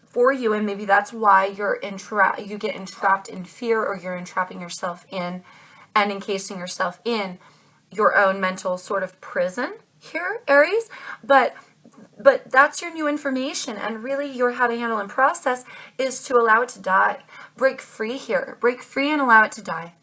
for you, and maybe that's why you get entrapped in fear, or you're entrapping yourself in and encasing yourself in your own mental sort of prison here, Aries. But that's your new information, and really your how to handle and process is to allow it to die. Break free here. Break free and allow it to die.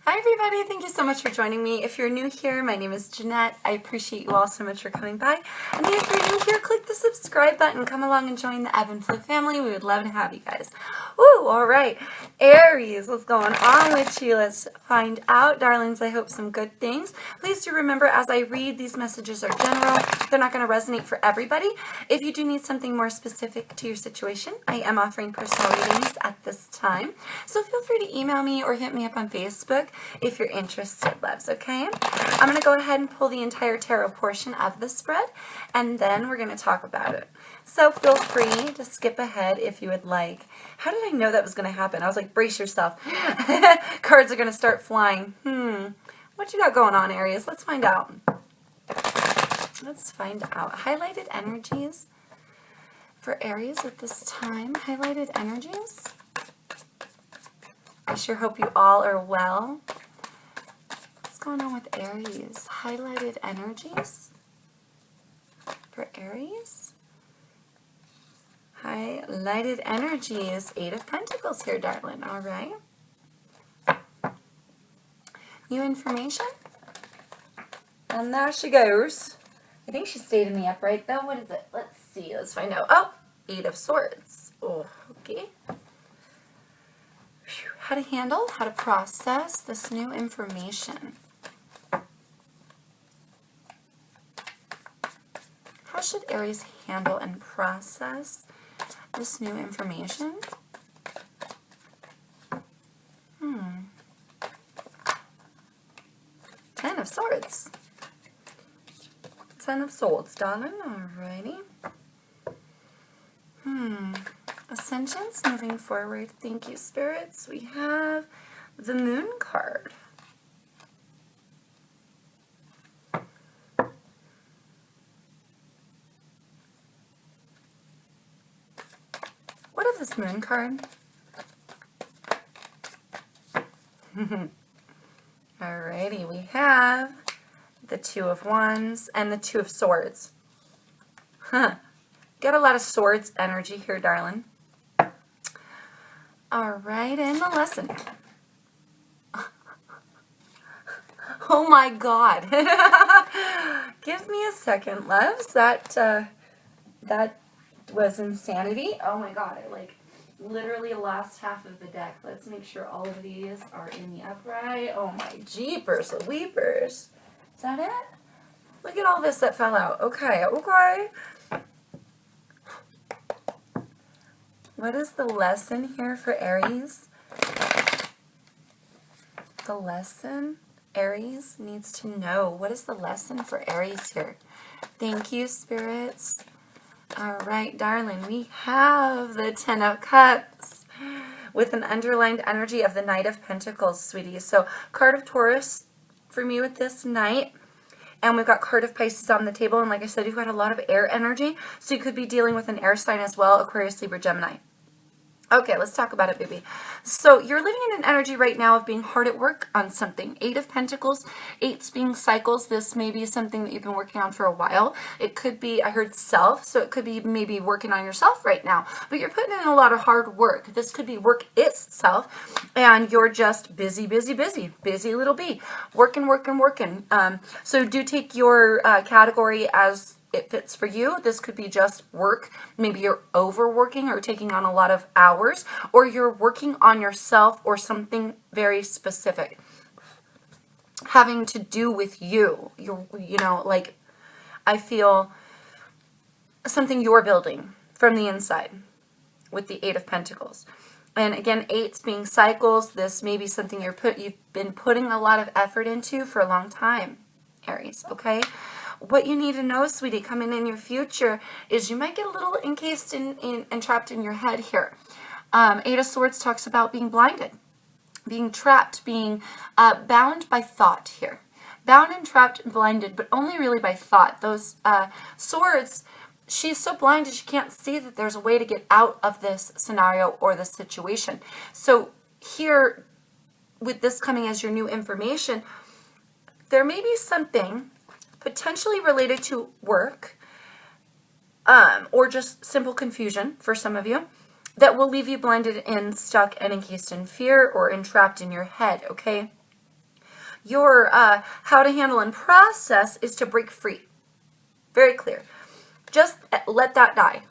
Hi everybody, thank you so much for joining me. If you're new here, my name is Jeanette. I appreciate you all so much for coming by. And if you're new here, click the subscribe button. Come along and join the Ebb and Flow family. We would love to have you guys. Woo, all right. Aries, what's going on with you? Let's find out, darlings. I hope some good things. Please do remember, as I read, these messages are general. They're not going to resonate for everybody. If you do need something more specific to your situation, I am offering personal readings at this time. So feel free to email me or hit me up on Facebook if you're interested, loves, okay? I'm going to go ahead and pull the entire tarot portion of the spread, and then we're going to talk about it. So feel free to skip ahead if you would like. How did I know that was going to happen? I was like, brace yourself. Cards are going to start flying. What you got going on, Aries? Let's find out. Let's find out. Highlighted energies for Aries at this time. Highlighted energies. I sure hope you all are well. What's going on with Aries? Highlighted energies for Aries. Highlighted energies. 8 of Pentacles here, darling. All right. New information. And there she goes. I think she stayed in the upright, though. What is it? Let's see. Let's find out. Oh, 8 of Swords. Oh, okay. How to handle, how to process this new information. How should Aries handle and process this new information? 10 of Swords. 10 of Swords, darling. Alrighty. Ascensions, moving forward. Thank you, spirits. We have the Moon card. What is this Moon card? Alrighty, we have the 2 of Wands and the 2 of Swords. Got a lot of Swords energy here, darling. All right, and the lesson. Oh my God. Give me a second, loves. That was insanity. Oh my God, I like literally lost half of the deck. Let's make sure all of these are in the upright. Oh my jeepers weepers. Is that it? Look at all this that fell out. Okay, okay. What is the lesson here for Aries? The lesson Aries needs to know. What is the lesson for Aries here? Thank you, spirits. All right, darling, we have the 10 of Cups with an underlined energy of the Knight of Pentacles, sweetie. So card of Taurus for me with this Knight. And we've got card of Pisces on the table. And like I said, you've got a lot of air energy. So you could be dealing with an air sign as well, Aquarius, Libra, Gemini. Okay, let's talk about it, baby. So you're living in an energy right now of being hard at work on something. 8 of Pentacles, 8s being cycles. This may be something that you've been working on for a while. It could be, I heard self, so it could be maybe working on yourself right now. But you're putting in a lot of hard work. This could be work itself, and you're just busy, busy, busy. Busy little bee. Working, working, working. So do take your category as it fits for you. This could be just work. Maybe you're overworking or taking on a lot of hours, or you're working on yourself or something very specific having to do with you. You know, like I feel something you're building from the inside with the 8 of Pentacles. And again, 8s being cycles. This may be something you've been putting a lot of effort into for a long time, Aries, okay? What you need to know, sweetie, coming in your future is you might get a little encased and trapped in your head here. Eight of Swords talks about being blinded, being trapped, being bound by thought here. Bound and trapped and blinded, but only really by thought. Those swords, she's so blinded she can't see that there's a way to get out of this scenario or this situation. So here, with this coming as your new information, there may be something potentially related to work or just simple confusion for some of you that will leave you blinded and stuck and encased in fear or entrapped in your head, okay? Your how to handle and process is to break free. Very clear. Just let that die.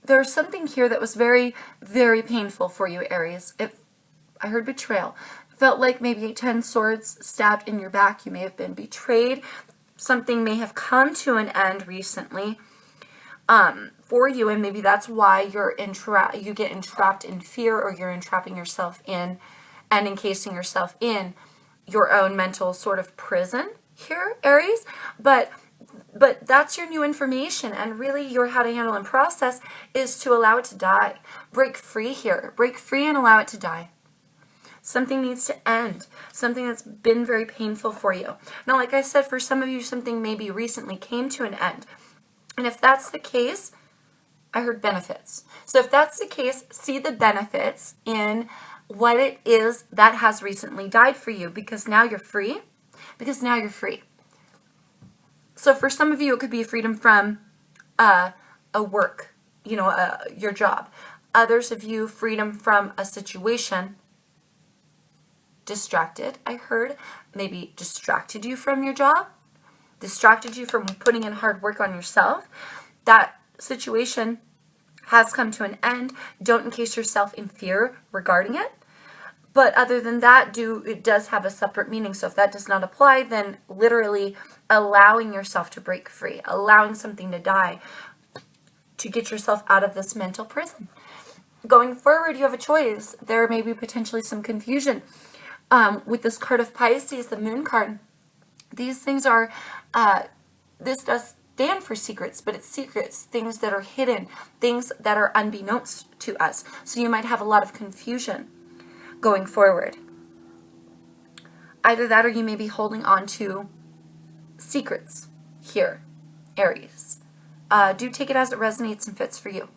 There's something here that was very, very painful for you, Aries. I heard betrayal. Felt like maybe 10 swords stabbed in your back. You may have been betrayed. Something may have come to an end recently for you, and maybe that's why you get entrapped in fear, or you're entrapping yourself in and encasing yourself in your own mental sort of prison here, Aries. But that's your new information, and really your how to handle and process is to allow it to die. Break free here. Break free and allow it to die. Something needs to end. Something that's been very painful for you. Now, like I said, for some of you, something maybe recently came to an end. And if that's the case, I heard benefits. So if that's the case, see the benefits in what it is that has recently died for you, because now you're free. Because now you're free. So for some of you, it could be freedom from a work, your job. Others of you, freedom from a situation. Distracted, I heard, maybe distracted you from your job, distracted you from putting in hard work on yourself. That situation has come to an end. Don't encase yourself in fear regarding it. But other than that, it does have a separate meaning. So if that does not apply, then literally allowing yourself to break free, allowing something to die, to get yourself out of this mental prison. Going forward, you have a choice. There may be potentially some confusion. With this card of Pisces, the Moon card, these things are, this does stand for secrets, but it's secrets, things that are hidden, things that are unbeknownst to us. So you might have a lot of confusion going forward. Either that, or you may be holding on to secrets here, Aries. Do take it as it resonates and fits for you.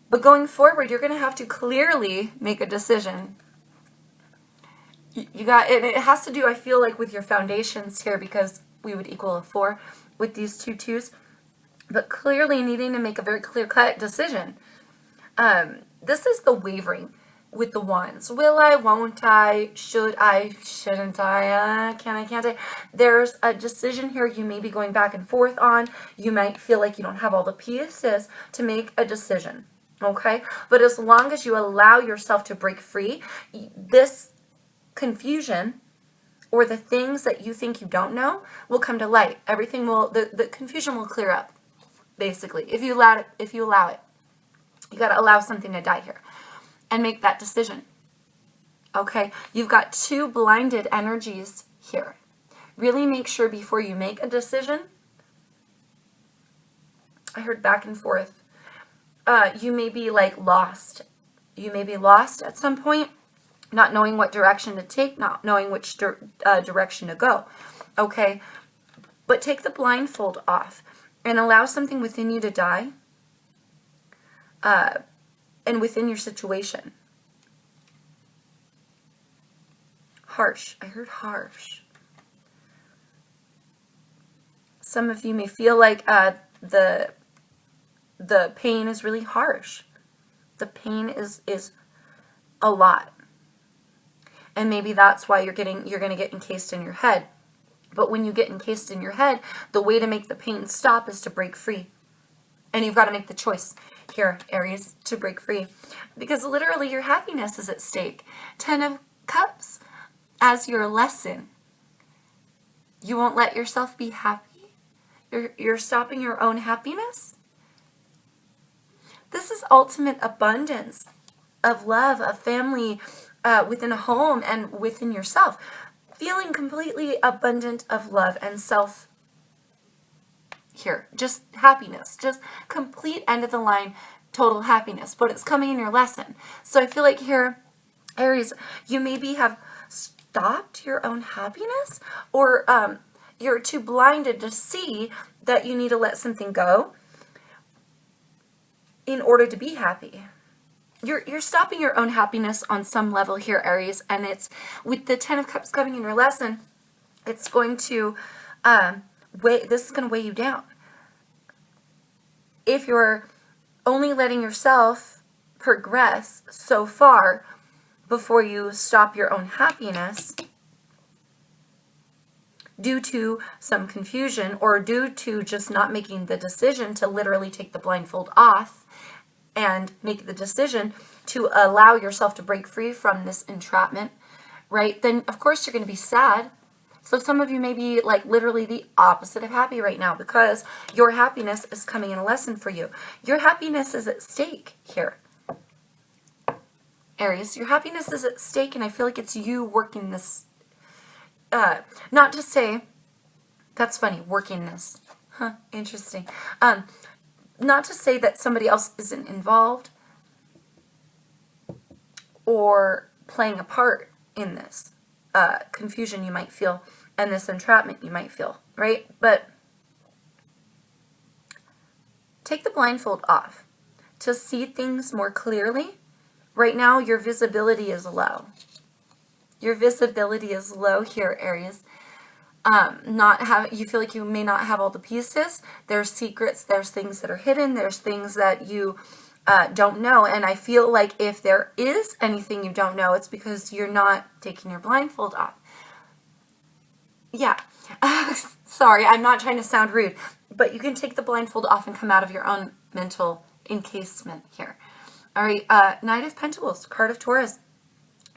But going forward, you're going to have to clearly make a decision. It has to do, I feel like, with your foundations here, because we would equal a 4 with these two 2s. But clearly needing to make a very clear-cut decision. This is the wavering with the wands. Will I, won't I, should I, shouldn't I, can I, can't I? There's a decision here you may be going back and forth on. You might feel like you don't have all the pieces to make a decision. Okay? But as long as you allow yourself to break free, this confusion or the things that you think you don't know will come to light. Everything will, the confusion will clear up, basically. If you allow it. You got to allow something to die here and make that decision. Okay? You've got 2 blinded energies here. Really make sure before you make a decision. I heard back and forth. You may be like lost. You may be lost at some point, not knowing what direction to take, not knowing which direction to go. Okay? But take the blindfold off and allow something within you to die. And within your situation. Harsh. I heard harsh. Some of you may feel like the pain is really harsh. The pain is a lot. And maybe that's why you're going to get encased in your head. But when you get encased in your head, the way to make the pain stop is to break free. And you've got to make the choice here, Aries, to break free. Because literally your happiness is at stake. 10 of Cups as your lesson. You won't let yourself be happy? You're stopping your own happiness? This is ultimate abundance of love, of family, within a home and within yourself. Feeling completely abundant of love and self here. Just happiness. Just complete end of the line, total happiness, but it's coming in your lesson. So I feel like here, Aries, you maybe have stopped your own happiness, or you're too blinded to see that you need to let something go in order to be happy. You're stopping your own happiness on some level here, Aries, and it's with the Ten of Cups coming in your lesson, it's going to this is going to weigh you down. If you're only letting yourself progress so far before you stop your own happiness due to some confusion, or due to just not making the decision to literally take the blindfold off and make the decision to allow yourself to break free from this entrapment, right? Then of course you're going to be sad. So some of you may be like literally the opposite of happy right now, because your happiness is coming in a lesson for you. Your happiness is at stake here, Aries. Your happiness is at stake, and I feel like it's you working this. Not to say, that's funny, working this. Huh, interesting. Not to say that somebody else isn't involved or playing a part in this confusion you might feel and this entrapment you might feel, right? But take the blindfold off to see things more clearly. Right now, your visibility is low. Your visibility is low here, Aries. You feel like you may not have all the pieces. There's secrets, there's things that are hidden, there's things that you don't know. And I feel like if there is anything you don't know, it's because you're not taking your blindfold off. Yeah. Sorry, I'm not trying to sound rude, but you can take the blindfold off and come out of your own mental encasement here. All right, Knight of Pentacles, card of Taurus.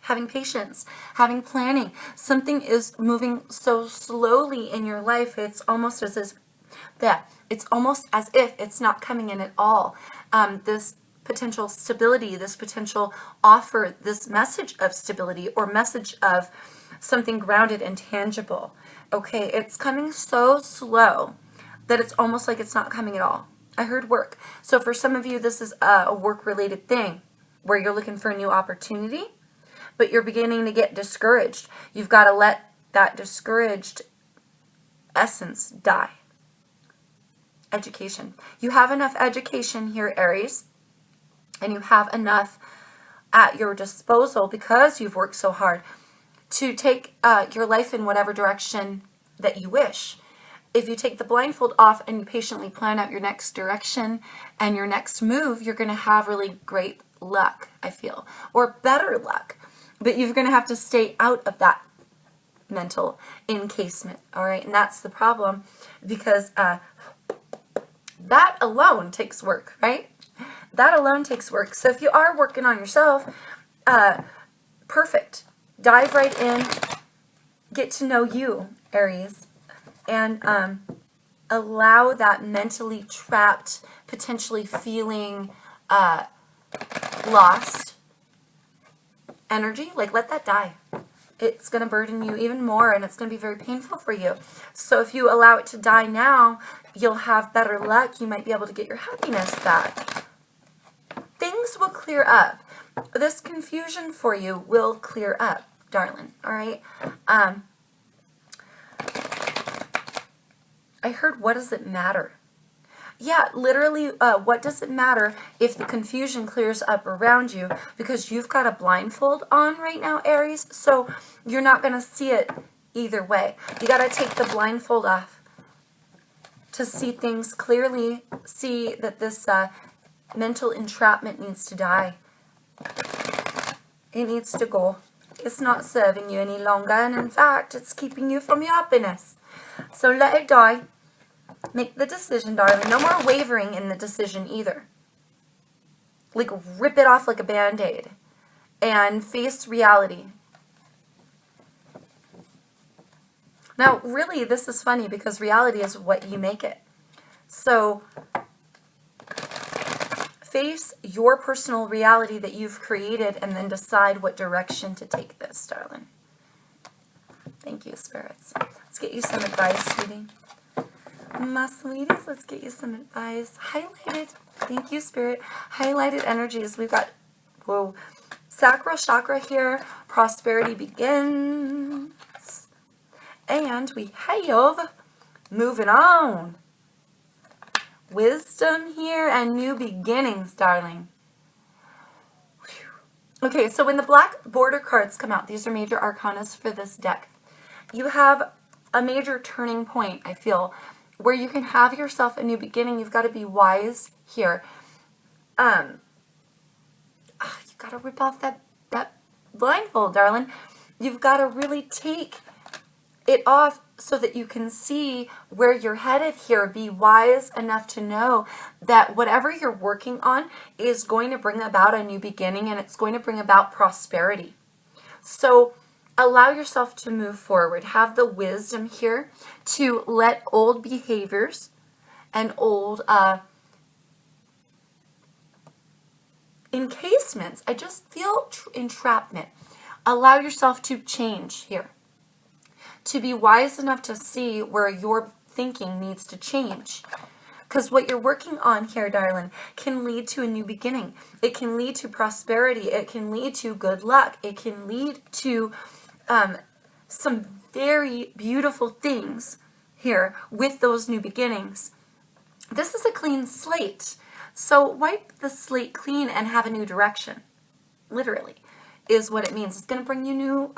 Having patience, having planning. Something is moving so slowly in your life. It's almost as if it's not coming in at all. This potential stability, this potential offer, this message of stability or message of something grounded and tangible. Okay, it's coming so slow that it's almost like it's not coming at all. I heard work. So for some of you, this is a work-related thing where you're looking for a new opportunity, but you're beginning to get discouraged. You've got to let that discouraged essence die. Education. You have enough education here, Aries, and you have enough at your disposal because you've worked so hard to take your life in whatever direction that you wish. If you take the blindfold off and you patiently plan out your next direction and your next move, you're going to have really great luck, I feel, or better luck. But you're going to have to stay out of that mental encasement, all right? And that's the problem, because that alone takes work, right? That alone takes work. So if you are working on yourself, perfect. Dive right in. Get to know you, Aries. And allow that mentally trapped, potentially feeling lost energy, like let that die. It's going to burden you even more, and it's going to be very painful for you. So if you allow it to die now, you'll have better luck. You might be able to get your happiness back. Things will clear up. This confusion for you will clear up, darling. All right. I heard, what does it matter? Yeah, literally, what does it matter if the confusion clears up around you? Because you've got a blindfold on right now, Aries, so you're not going to see it either way. You got to take the blindfold off to see things clearly, see that this mental entrapment needs to die. It needs to go. It's not serving you any longer, and in fact, it's keeping you from your happiness. So let it die. Make the decision, darling. No more wavering in the decision either. Like, rip it off like a Band-Aid and face reality. Now, really, this is funny because reality is what you make it. So face your personal reality that you've created and then decide what direction to take this, darling. Thank you, spirits. Let's get you some advice, sweetie. My sweeties, let's get you some advice. Highlighted, thank you, Spirit. Highlighted energies. We've got, whoa, sacral chakra here. Prosperity begins. And we have, moving on, wisdom here and new beginnings, darling. Okay, so when the black border cards come out, these are major arcanas for this deck. You have a major turning point, I feel, where you can have yourself a new beginning. You've got to be wise here. You got to rip off that blindfold, darling. You've got to really take it off so that you can see where you're headed here. Be wise enough to know that whatever you're working on is going to bring about a new beginning, and it's going to bring about prosperity. So allow yourself to move forward. Have the wisdom here to let old behaviors and old encasements, I just feel entrapment. Allow yourself to change here. To be wise enough to see where your thinking needs to change. Because what you're working on here, darling, can lead to a new beginning. It can lead to prosperity. It can lead to good luck. It can lead to some very beautiful things here with those new beginnings. This is a clean slate. So wipe the slate clean and have a new direction. Literally is what it means. It's going to bring you new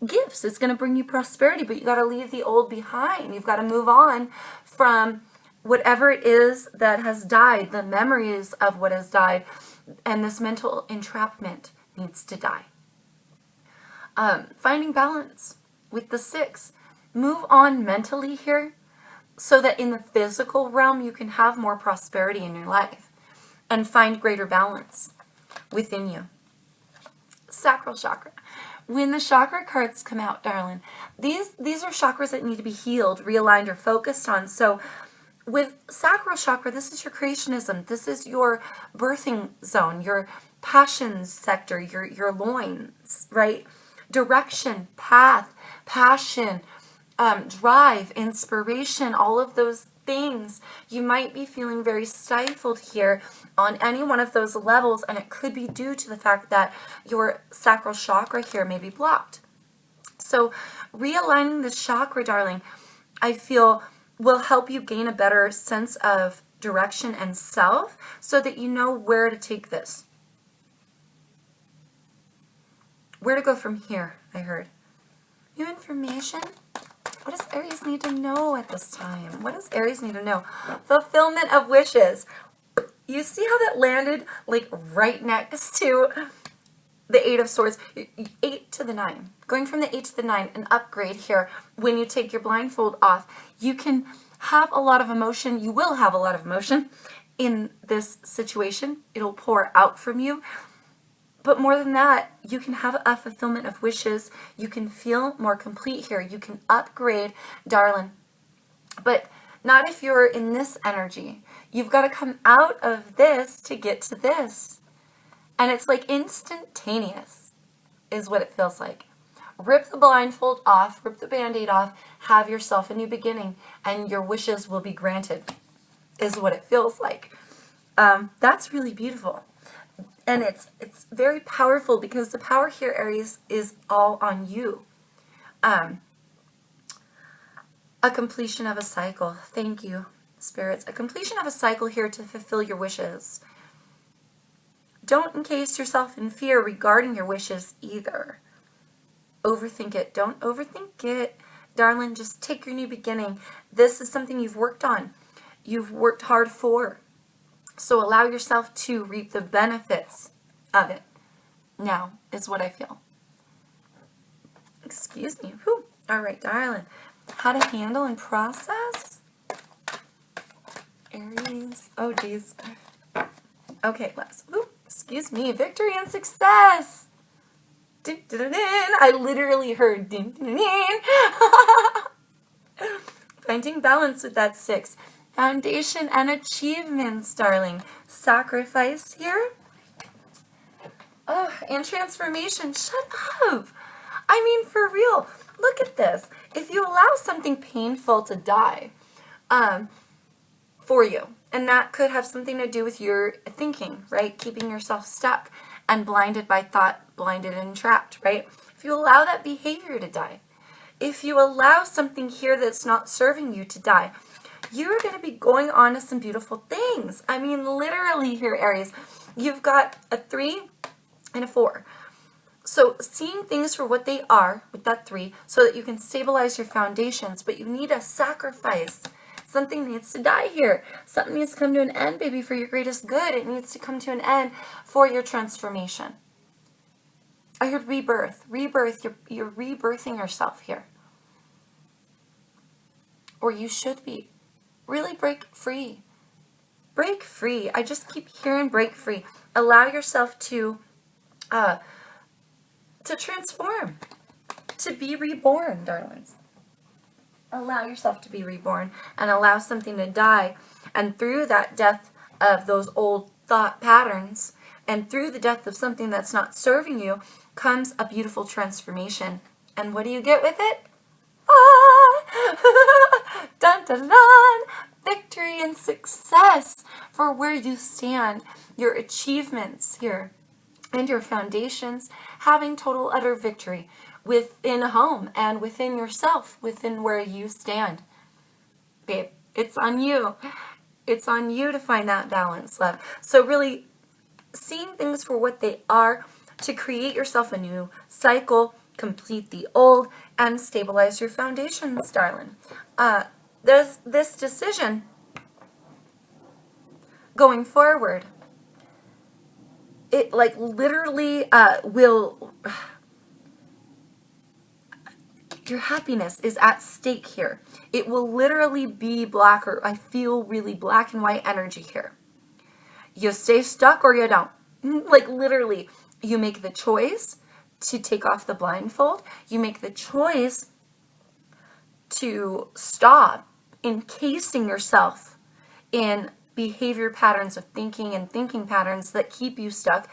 gifts. It's going to bring you prosperity, but you got to leave the old behind. You've got to move on from whatever it is that has died, the memories of what has died, and this mental entrapment needs to die. Finding balance with the 6. Move on mentally here so that in the physical realm you can have more prosperity in your life and find greater balance within you. Sacral chakra. When the chakra cards come out, darling, these are chakras that need to be healed, realigned, or focused on. So with sacral chakra, this is your creationism. This is your birthing zone, your passions sector, your loins, right? Direction, path, passion, drive, inspiration, all of those things. You might be feeling very stifled here on any one of those levels, and it could be due to the fact that your sacral chakra here may be blocked. So realigning the chakra, darling, I feel will help you gain a better sense of direction and self so that you know where to take this. Where to go from here, I heard. New information? What does Aries need to know at this time? What does Aries need to know? Fulfillment of wishes. You see how that landed like right next to the 8 of Swords? 8 to the 9. Going from the 8 to the 9, an upgrade here. When you take your blindfold off, you can have a lot of emotion. You will have a lot of emotion in this situation. It'll pour out from you. But more than that, you can have a fulfillment of wishes. You can feel more complete here. You can upgrade, darling. But not if you're in this energy. You've got to come out of this to get to this. And it's like instantaneous is what it feels like. Rip the blindfold off, rip the band-aid off, have yourself a new beginning, and your wishes will be granted, is what it feels like. That's really beautiful. And it's very powerful because the power here, Aries, is all on you. A completion of a cycle. Thank you, spirits. A completion of a cycle here to fulfill your wishes. Don't encase yourself in fear regarding your wishes either. Overthink it. Don't overthink it. Darling, just take your new beginning. This is something you've worked on. You've worked hard for. So allow yourself to reap the benefits of it. Now is what I feel. Excuse me. Whew. All right, darling. How to handle and process? Aries. Oh, geez. Okay, let's. Whew. Excuse me. Victory and success. Ding, ding, ding, ding. I literally heard ding, ding, ding. Finding balance with that 6. Foundation and achievements, darling. Sacrifice here. Oh, and transformation. Shut up. I mean, for real. Look at this. If you allow something painful to die, for you. And that could have something to do with your thinking, right? Keeping yourself stuck and blinded by thought, blinded and trapped, right? If you allow that behavior to die, if you allow something here that's not serving you to die, you're going to be going on to some beautiful things. I mean, literally here, Aries, you've got a 3 and a 4. So seeing things for what they are with that 3 so that you can stabilize your foundations, but you need a sacrifice. Something needs to die here. Something needs to come to an end, baby, for your greatest good. It needs to come to an end for your transformation. I heard rebirth. Rebirth, you're rebirthing yourself here. Or you should be. Really break free. Break free. I just keep hearing break free. Allow yourself to transform. To be reborn, darlings. Allow yourself to be reborn and allow something to die. And through that death of those old thought patterns and through the death of something that's not serving you comes a beautiful transformation. And what do you get with it? Ah! Dun, dun, dun! Victory and success for where you stand, your achievements here, and your foundations, having total utter victory within a home and within yourself, within where you stand. Babe, it's on you. It's on you to find that balance, love. So really seeing things for what they are to create yourself a new cycle, complete the old, and stabilize your foundations, darling. There's this decision going forward. It like literally will... Your happiness is at stake here. It will literally be black, or I feel really black and white energy here. You stay stuck or you don't. Like literally, you make the choice to take off the blindfold. You make the choice to stop encasing yourself in behavior patterns of thinking and thinking patterns that keep you stuck.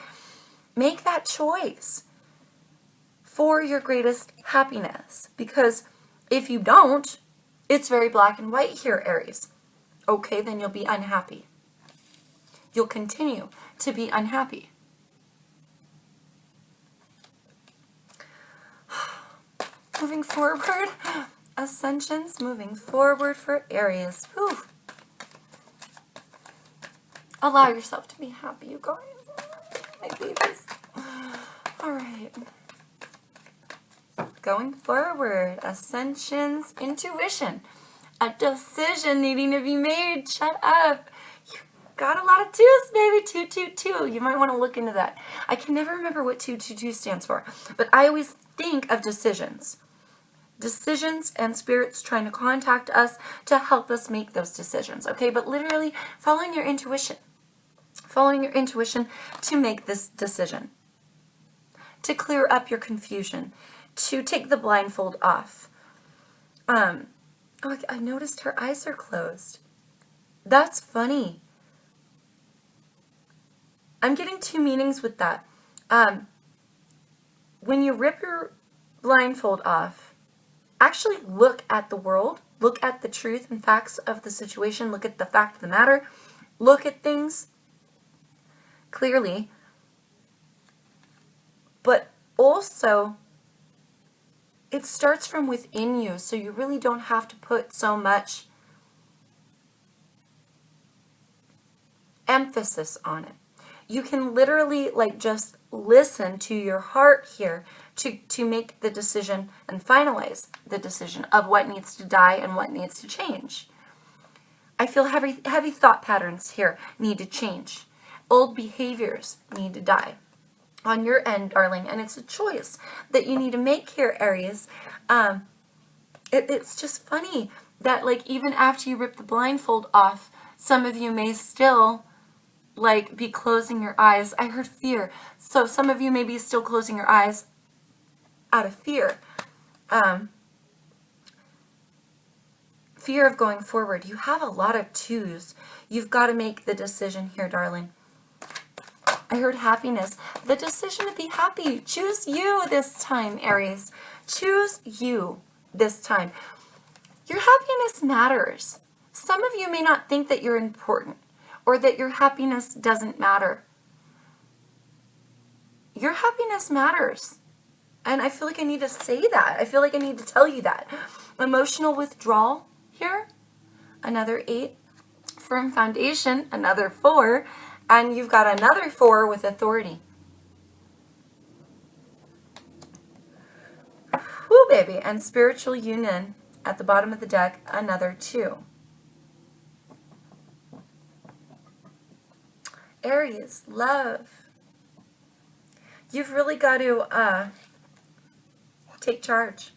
Make that choice for your greatest happiness. Because if you don't, it's very black and white here, Aries. Okay, then you'll be unhappy. You'll continue to be unhappy. Moving forward, ascensions moving forward for Aries. Whew. Allow yourself to be happy, you guys. My babies. All right. Going forward, ascensions, intuition. A decision needing to be made. Shut up. You got a lot of 2s, baby. 222. You might want to look into that. I can never remember what 222 stands for, but I always think of decisions. Decisions and spirits trying to contact us to help us make those decisions, okay? But literally following your intuition. Following your intuition to make this decision. To clear up your confusion. To take the blindfold off. Oh, I noticed her eyes are closed. That's funny. I'm getting 2 meanings with that. When you rip your blindfold off, actually look at the world. Look at the truth and facts of the situation. Look at the fact of the matter. Look at things clearly. But also, it starts from within you, so you really don't have to put so much emphasis on it. You can literally like just listen to your heart here to make the decision and finalize the decision of what needs to die and what needs to change. I feel heavy thought patterns here need to change. Old behaviors need to die. On your end, darling, and it's a choice that you need to make here, Aries. It's just funny that like even after you rip the blindfold off, some of you may still like be closing your eyes. I heard fear, so some of you may be still closing your eyes out of fear. Fear of going forward. You have a lot of 2s. You've got to make the decision here, darling. I heard happiness. The decision to be happy. Choose you this time, Aries. Choose you this time. Your happiness matters. Some of you may not think that you're important or that your happiness doesn't matter. Your happiness matters. And I feel like I need to say that. I feel like I need to tell you that. Emotional withdrawal here, another 8. Firm foundation, another 4. And you've got another 4 with authority. Whoo, baby. And spiritual union at the bottom of the deck, another 2. Aries, love. You've really got to take charge.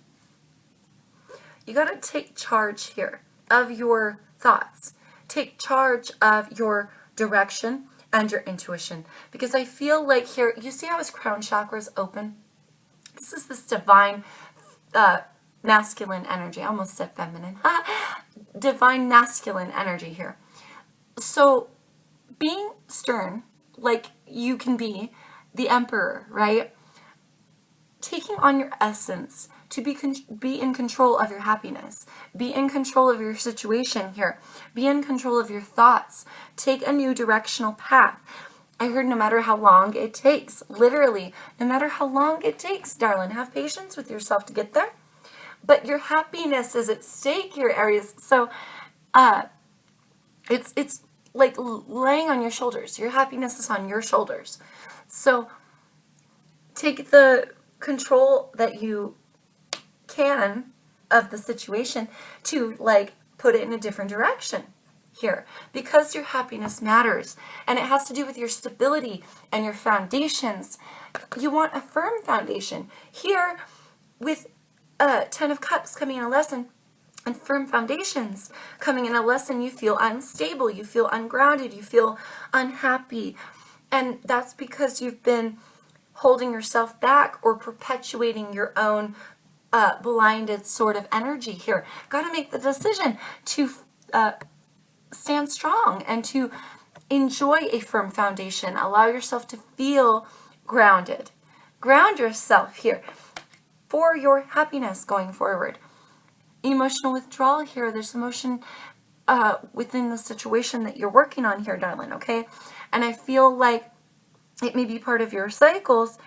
You got to take charge here of your thoughts. Take charge of your direction and your intuition. Because I feel like here, you see how his crown chakra is open? This is this divine masculine energy. I almost said feminine. Divine masculine energy here. So being stern, like you can be the emperor, right? Taking on your essence to be in control of your happiness. Be in control of your situation here. Be in control of your thoughts. Take a new directional path. I heard no matter how long it takes. Literally, no matter how long it takes, darling. Have patience with yourself to get there. But your happiness is at stake here, Aries. So it's like laying on your shoulders. Your happiness is on your shoulders. So take the control that you can of the situation to like put it in a different direction here, because your happiness matters and it has to do with your stability and your foundations. You want a firm foundation here with 10 of Cups coming in a lesson and firm foundations coming in a lesson. You feel unstable, you feel ungrounded, you feel unhappy, and that's because you've been holding yourself back or perpetuating your own blinded sort of energy here. Got to make the decision to stand strong and to enjoy a firm foundation. Allow yourself to feel grounded. Ground yourself here for your happiness going forward. Emotional withdrawal here. There's emotion within the situation that you're working on here, darling, okay? And I feel like it may be part of your cycles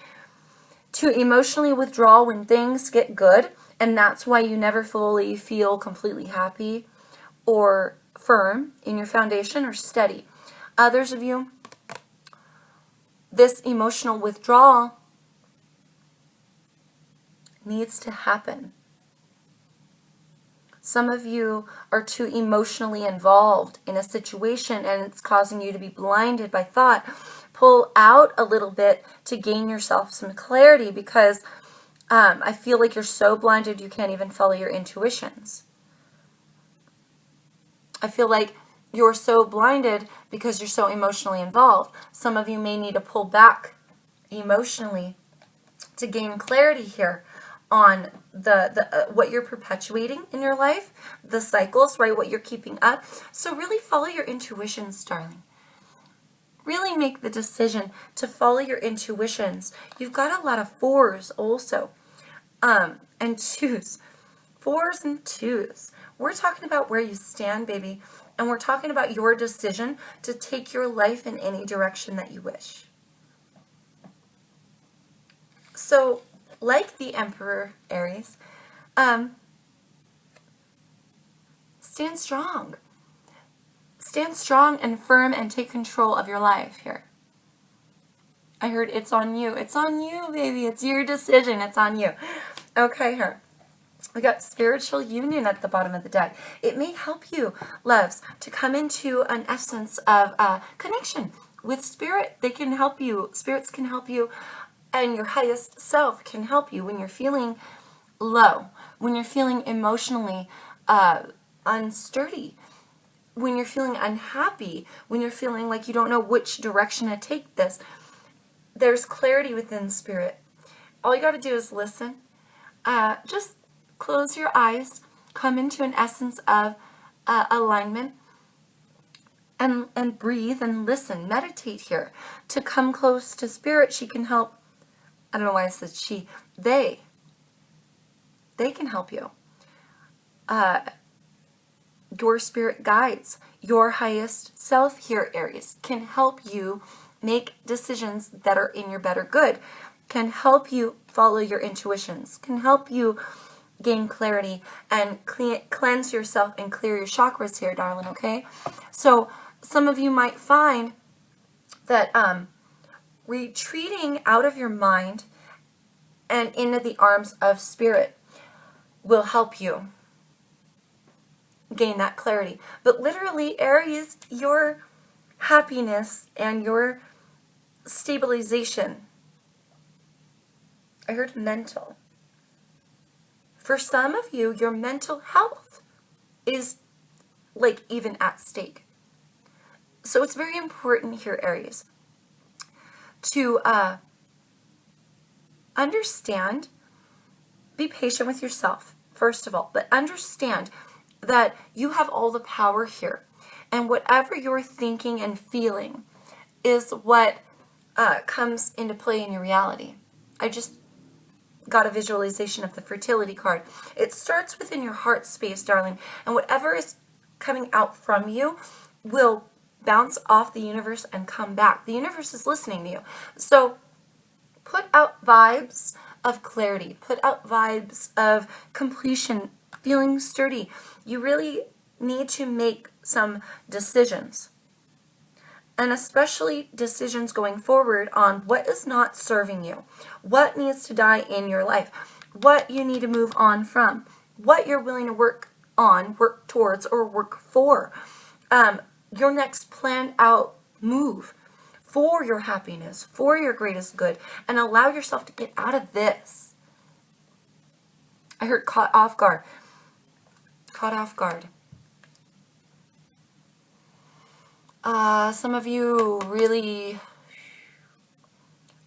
to emotionally withdraw when things get good, and that's why you never fully feel completely happy or firm in your foundation or steady. Others of you, this emotional withdrawal needs to happen. Some of you are too emotionally involved in a situation and it's causing you to be blinded by thought. Pull out a little bit to gain yourself some clarity, because I feel like you're so blinded you can't even follow your intuitions. I feel like you're so blinded because you're so emotionally involved. Some of you may need to pull back emotionally to gain clarity here on the what you're perpetuating in your life, the cycles, right? What you're keeping up. So really follow your intuitions, darling. Really make the decision to follow your intuitions. You've got a lot of 4s also, and 2s. 4s and 2s. We're talking about where you stand, baby, and we're talking about your decision to take your life in any direction that you wish. So, like the Emperor, Aries, stand strong. Stand strong and firm and take control of your life here. I heard it's on you. It's on you, baby. It's your decision. It's on you. Okay, here. We got spiritual union at the bottom of the deck. It may help you, loves, to come into an essence of connection with spirit. They can help you. Spirits can help you. And your highest self can help you when you're feeling low, when you're feeling emotionally unsturdy, when you're feeling unhappy, when you're feeling like you don't know which direction to take this. There's clarity within spirit. All you got to do is listen. Just close your eyes, come into an essence of alignment, and breathe and listen. Meditate here. To come close to spirit, she can help. I don't know why I said she. They can help you. your spirit guides, your highest self here, Aries, can help you make decisions that are in your better good, can help you follow your intuitions, can help you gain clarity and cleanse yourself and clear your chakras here, darling, okay? So some of you might find that retreating out of your mind and into the arms of spirit will help you gain that clarity. But literally, Aries, your happiness and your stabilization, I heard mental. For some of you, your mental health is like even at stake. So it's very important here, Aries, to understand, be patient with yourself, first of all, but understand that you have all the power here. And whatever you're thinking and feeling is what comes into play in your reality. I just got a visualization of the fertility card. It starts within your heart space, darling, and whatever is coming out from you will bounce off the universe and come back. The universe is listening to you. So put out vibes of clarity, put out vibes of completion, feeling sturdy. You really need to make some decisions, and especially decisions going forward on what is not serving you, what needs to die in your life, what you need to move on from, what you're willing to work on, work towards, or work for. Your next planned out move for your happiness, for your greatest good, and allow yourself to get out of this. I heard caught off guard. Caught off guard. Some of you really,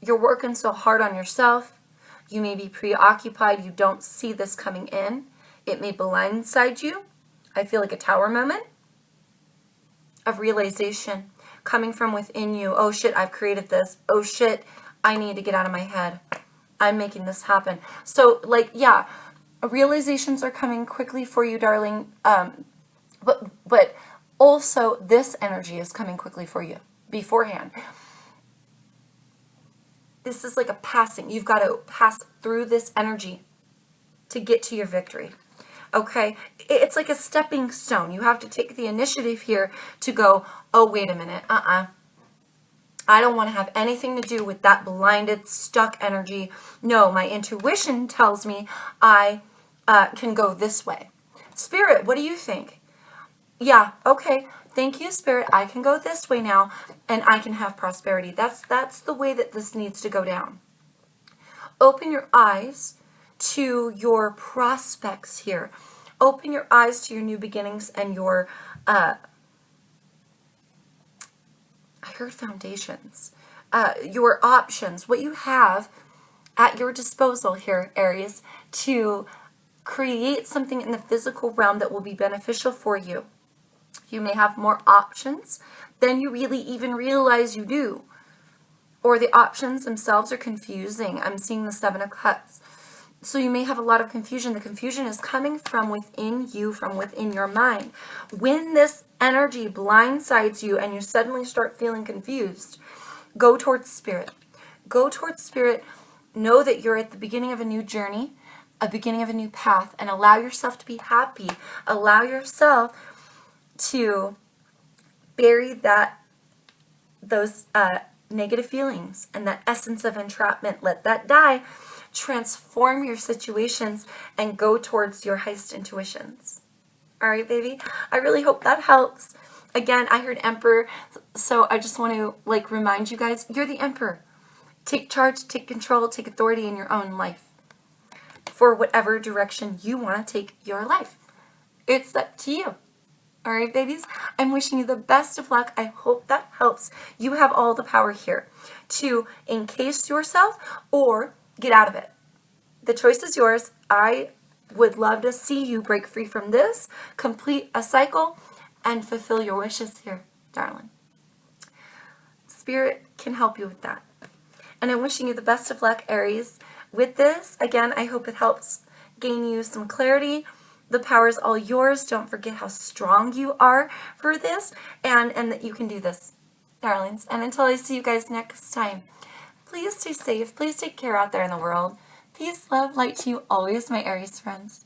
you're working so hard on yourself. You may be preoccupied. You don't see this coming in. It may blindside you. I feel like a tower moment of realization coming from within you. Oh shit, I've created this. Oh shit, I need to get out of my head. I'm making this happen. So like, yeah, realizations are coming quickly for you, darling. But also this energy is coming quickly for you beforehand. This is like a passing. You've got to pass through this energy to get to your victory. Okay? It's like a stepping stone. You have to take the initiative here to go, oh, wait a minute. I don't want to have anything to do with that blinded, stuck energy. No, my intuition tells me I can go this way. Spirit, what do you think? Yeah, okay. Thank you, Spirit. I can go this way now, and I can have prosperity. That's the way that this needs to go down. Open your eyes to your prospects here. Open your eyes to your new beginnings and your, I heard foundations, your options, what you have at your disposal here, Aries, to create something in the physical realm that will be beneficial for you. You may have more options than you really even realize you do. Or the options themselves are confusing. I'm seeing the 7 of Cups. So you may have a lot of confusion. The confusion is coming from within you, from within your mind. When this energy blindsides you and you suddenly start feeling confused, go towards Spirit. Go towards Spirit. Know that you're at the beginning of a new journey, a beginning of a new path, and allow yourself to be happy. Allow yourself to bury those negative feelings and that essence of entrapment. Let that die. Transform your situations and go towards your highest intuitions. All right, baby. I really hope that helps. Again, I heard Emperor, so I just want to remind you guys, you're the Emperor. Take charge, take control, take authority in your own life for whatever direction you want to take your life. It's up to you. All right, babies, I'm wishing you the best of luck. I hope that helps. You have all the power here to encase yourself or get out of it. The choice is yours. I would love to see you break free from this, complete a cycle, and fulfill your wishes here, darling. Spirit can help you with that. And I'm wishing you the best of luck, Aries. With this, again, I hope it helps gain you some clarity The power is all yours. Don't forget how strong you are for this, and that you can do this, darlings. And until I see you guys next time, please stay safe. Please take care out there in the world. Peace, love, light to you always, my Aries friends.